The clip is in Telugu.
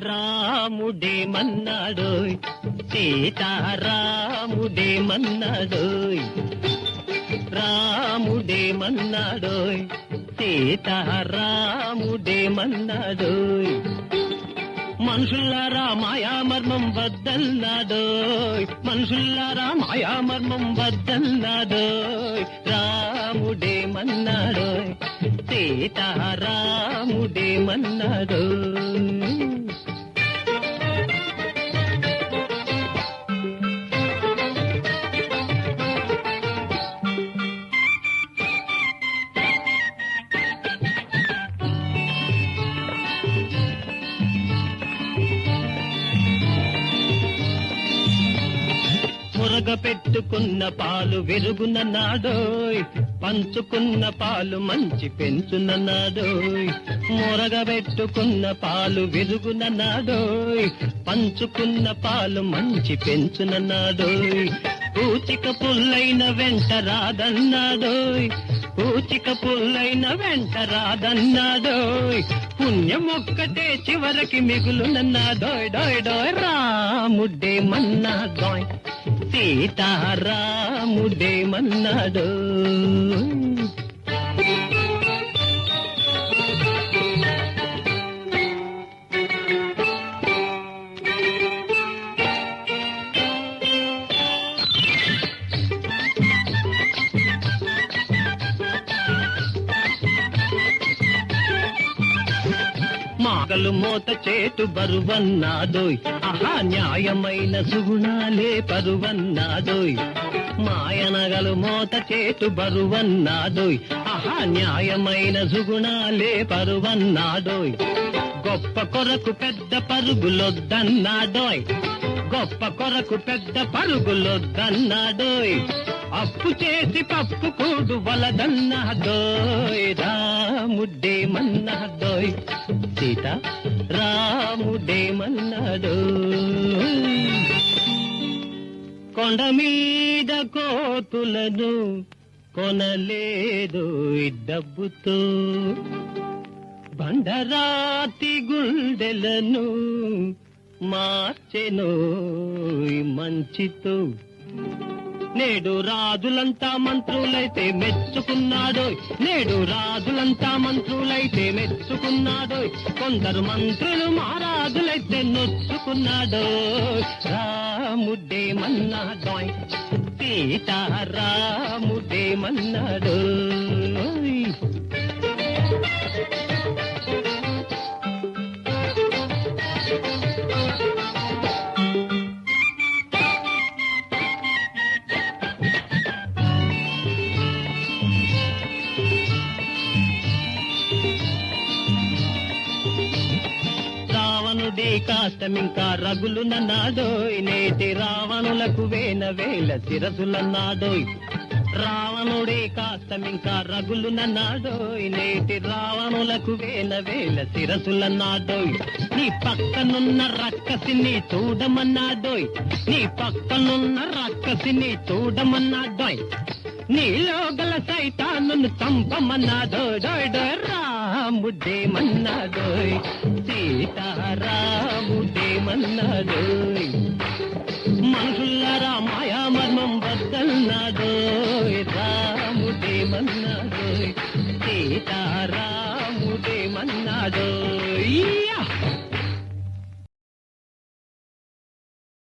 రాముడేమన్నాడోయ్ సీతారాముడేమన్నాడోయ్ రాముడేమన్నాడోయ్ సీతారాముడేమన్నాడోయ్ మనుషుల్లారా మాయామర్మం వద్దన్నాడోయ్ మనుషుల్లారా మాయామర్మం వద్దన్నాడోయ్ రాముడేమన్నాడోయ్ సీతారాముడేమన్నాడోయ్ పెట్టుకున్న పాలు వెరుగున నాడోయ్ పంచుకున్న పాలు మంచి పెంచున నాడోయ్ మొరగబెట్టుకున్న పాలు వెరుగున నాడోయ్ పంచుకున్న పాలు మంచి పెంచున నాడోయ్ పూచిక పుల్లైన వెంట రాదన్నాడోయ్ పూచిక పుల్లైన వెంట రాదన్నాడోయ్ పుణ్యం ఒక్కటే చివరికి మిగులునన్నాడోయ్ డోయ్ డోయ్ రాముడేమన్నాడోయ్ సీతారాముడేమన్నాడోయ్ మాగలు మోత చేటు బరువన్నాదోయ్ ఆహా న్యాయమైన సుగుణాలే పరువన్నాదోయ్ మాయనగలు మోత చేటు బరువన్నాదోయ్ ఆహా న్యాయమైన సుగుణాలే పరువన్నాదోయ్ గొప్ప కొరకు పెద్ద పరుగులొద్దన్నాడోయ్ గొప్ప కొరకు పెద్ద పరుగులొద్దన్నాడోయ్ అప్పు చేసి పప్పు కూడు వలదన్నాడోయ్ రాముడేమన్నాడోయ్ సీత రాముడేమన్నాడోయ్ కొండ మీద కోతులను కొనలేదు డబ్బుతో బండరాతి గుండెలను మార్చెను మంచితో నేడు రాజులంతా మంత్రులైతే మెచ్చుకున్నాడోయ్ నేడు రాజులంతా మంత్రులైతే మెచ్చుకున్నాడోయ్ కొందరు మంత్రులు మహారాజులైతే నొచ్చుకున్నాడోయ్ రాముడేమన్నాడోయ్ సీతారాముడేమన్నాడోయ్ రావణుడి కాష్టమింకా రగులునన్నాడోయ్ నేటి రావణులకు వేల వేల శిరసులన్నాడోయ్ రావణుడి కాష్టమింకా రగులునన్నాడోయ్ నేటి రావణులకు వేల వేల శిరసులన్నాడోయ్ నీ పక్కనున్న రక్కసిని చూడమన్నాడోయ్ నీ పక్కనున్న రక్కసిని చూడమన్నాడోయ్ నీలో గల సైతానును చంపమన్నాడోయ్ డోయ్ డోయ్ రాముడేమన్నాడోయ్ సీతారాముడేమన్నాడోయ్ మనుషుల్లారా మాయామర్మం వద్దన్నాడోయ్ రాముడేమన్నాడోయ్ సీతారాముడేమన్నాడోయ్